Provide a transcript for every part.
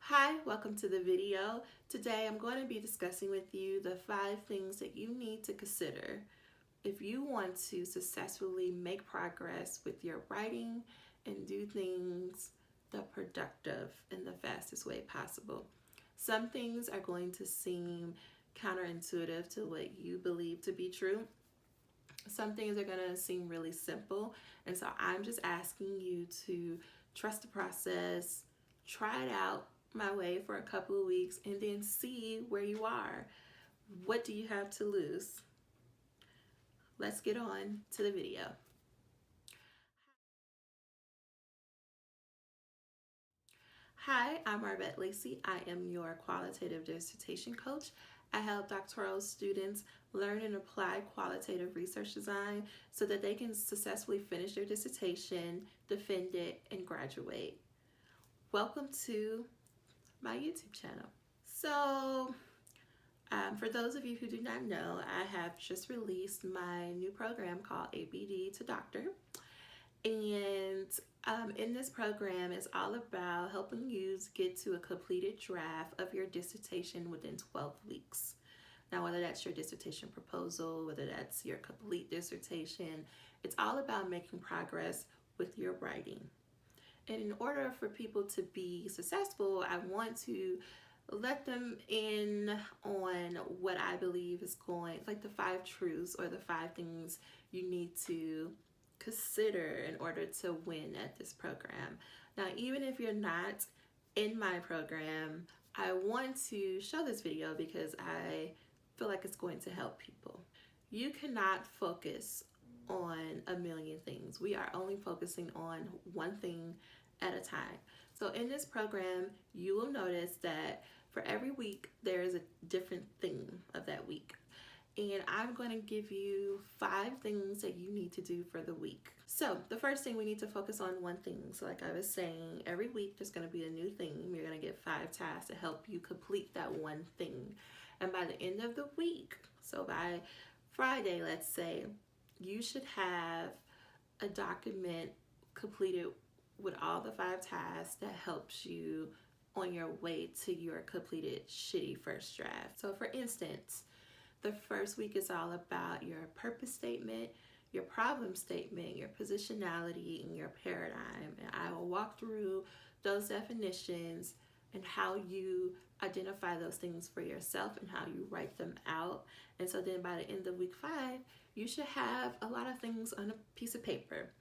Hi, welcome to the video. Today I'm going to be discussing with you the 5 things that you need to consider if you want to successfully make progress with your writing and do things the productive and the fastest way possible. Some things are going to seem counterintuitive to what you believe to be true. Some things are going to seem really simple, and so I'm just asking you to trust the process, try it out my way for a couple of weeks, and then see where you are. What do you have to lose? Let's get on to the video. Hi, I'm Marvette Lacey. I am your qualitative dissertation coach. I help doctoral students learn and apply qualitative research design so that they can successfully finish their dissertation, defend it, and graduate. Welcome to my YouTube channel. So, for those of you who do not know, I have just released my new program called ABD to Doctor. And in this program, it's all about helping you get to a completed draft of your dissertation within 12 weeks. Now, whether that's your dissertation proposal, whether that's your complete dissertation, it's all about making progress with your writing. And in order for people to be successful, I want to let them in on what I believe is like the 5 truths or the 5 things you need to consider in order to win at this program. Now, even if you're not in my program, I want to show this video because I feel like it's going to help people. You cannot focus on a million things. We are only focusing on one thing at a time. So in this program, you will notice that for every week, there is a different theme of that week. And I'm going to give you 5 things that you need to do for the week. So the first thing, we need to focus on one thing. So like I was saying, every week there's going to be a new theme. You're going to get 5 tasks to help you complete that one thing. And by the end of the week, so by Friday, let's say, you should have a document completed with all the 5 tasks that helps you on your way to your completed shitty first draft. So for instance, the first week is all about your purpose statement, your problem statement, your positionality, and your paradigm. And I will walk through those definitions and how you identify those things for yourself and how you write them out. And so then by the end of week 5, you should have a lot of things on a piece of paper.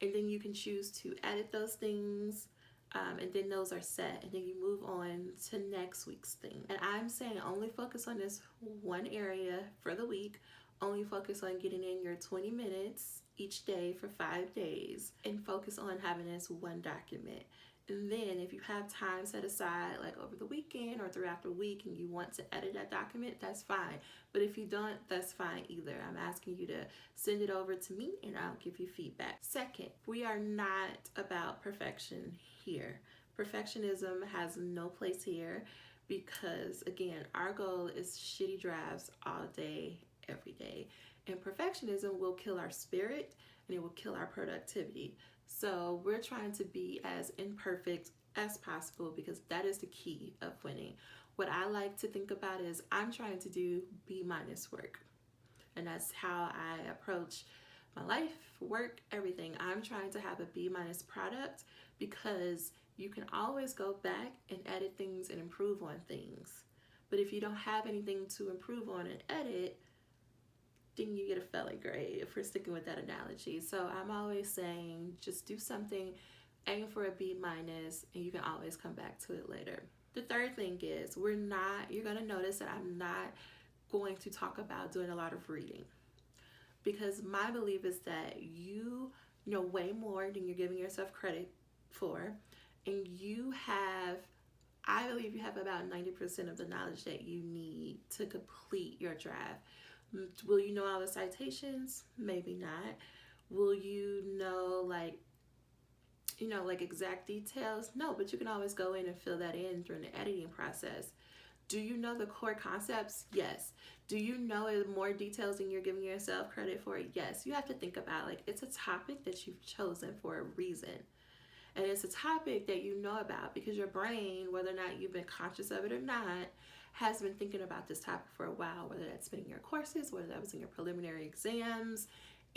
And then you can choose to edit those things, and then those are set, and then you move on to next week's thing. And I'm saying only focus on this one area for the week. Only focus on getting in your 20 minutes each day for 5 days, and focus on having this one document. And then if you have time set aside, like over the weekend or throughout the week, and you want to edit that document, that's fine. But if you don't, that's fine either. I'm asking you to send it over to me and I'll give you feedback. Second, we are not about perfection here. Perfectionism has no place here because, again, our goal is shitty drafts all day, every day. And perfectionism will kill our spirit and it will kill our productivity. So we're trying to be as imperfect as possible because that is the key of winning. What I like to think about is I'm trying to do B- work. And that's how I approach my life, work, everything. I'm trying to have a B- product because you can always go back and edit things and improve on things. But if you don't have anything to improve on and edit, then you get a failing grade, if we're sticking with that analogy. So I'm always saying just do something, aim for a B-, and you can always come back to it later. The third thing is you're gonna notice that I'm not going to talk about doing a lot of reading, because my belief is that you know way more than you're giving yourself credit for, and I believe you have about 90% of the knowledge that you need to complete your draft. Will you know all the citations? Maybe not. Will you know like exact details? No, but you can always go in and fill that in during the editing process. Do you know the core concepts? Yes. Do you know more details than you're giving yourself credit for? Yes. You have to think about, like, it's a topic that you've chosen for a reason. And it's a topic that you know about because your brain, whether or not you've been conscious of it or not, has been thinking about this topic for a while, whether that's been in your courses, whether that was in your preliminary exams,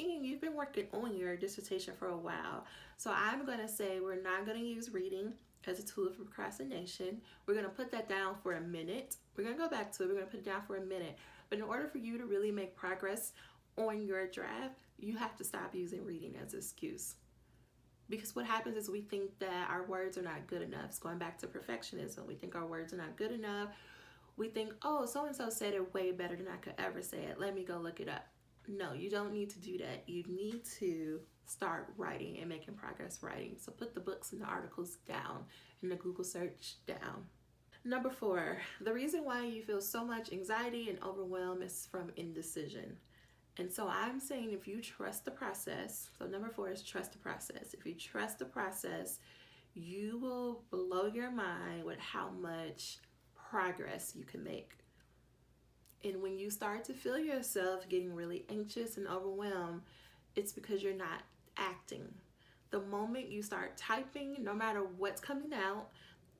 and you've been working on your dissertation for a while. So I'm going to say we're not going to use reading as a tool for procrastination. We're going to put that down for a minute. We're going to go back to it. We're going to put it down for a minute. But in order for you to really make progress on your draft, you have to stop using reading as an excuse. Because what happens is we think that our words are not good enough. It's going back to perfectionism. We think our words are not good enough. We think, oh, so-and-so said it way better than I could ever say it. Let me go look it up. No, you don't need to do that. You need to start writing and making progress writing. So put the books and the articles down and the Google search down. Number 4, the reason why you feel so much anxiety and overwhelm is from indecision. And so I'm saying if you trust the process, so number 4 is trust the process. If you trust the process, you will blow your mind with how much progress you can make. And when you start to feel yourself getting really anxious and overwhelmed, it's because you're not acting. The moment you start typing, no matter what's coming out,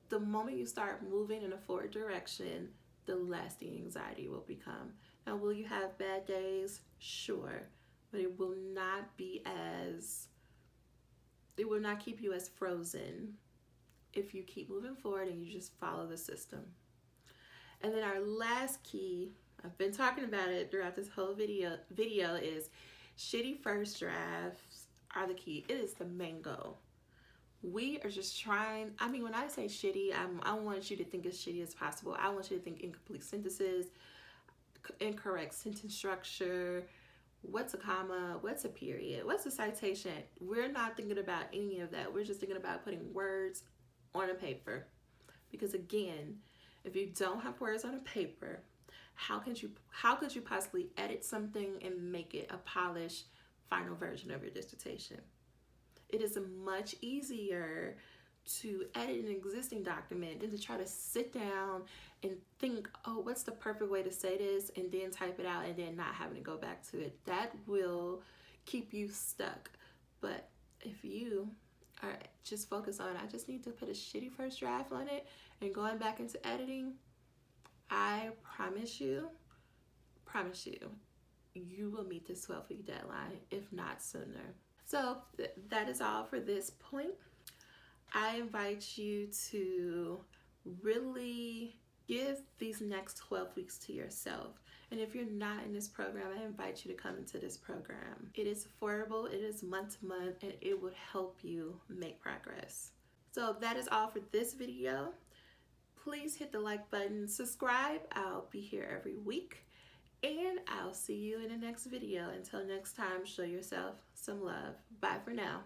the moment you start moving in a forward direction, the less the anxiety will become. Now, will you have bad days? Sure, but it will not keep you as frozen if you keep moving forward and you just follow the system. And then our last key, I've been talking about it throughout this whole video is shitty first drafts are the key. It is the main goal. We are just trying, when I say shitty, I want you to think as shitty as possible. I want you to think incomplete sentences, incorrect sentence structure, what's a comma, what's a period, what's a citation. We're not thinking about any of that. We're just thinking about putting words on a paper. Because again, if you don't have words on a paper, how could you possibly edit something and make it a polished final version of your dissertation? It is much easier to edit an existing document than to try to sit down and think, oh, what's the perfect way to say this, and then type it out and then not having to go back to it. That will keep you stuck. But if you are just focused on, I just need to put a shitty first draft on it and going back into editing, I promise you, you will meet this 12-week deadline, if not sooner. So that is all for this point. I invite you to really give these next 12 weeks to yourself. And if you're not in this program, I invite you to come into this program. It is affordable, it is month to month, and it will help you make progress. So that is all for this video. Please hit the like button, subscribe. I'll be here every week. And I'll see you in the next video. Until next time, show yourself some love. Bye for now.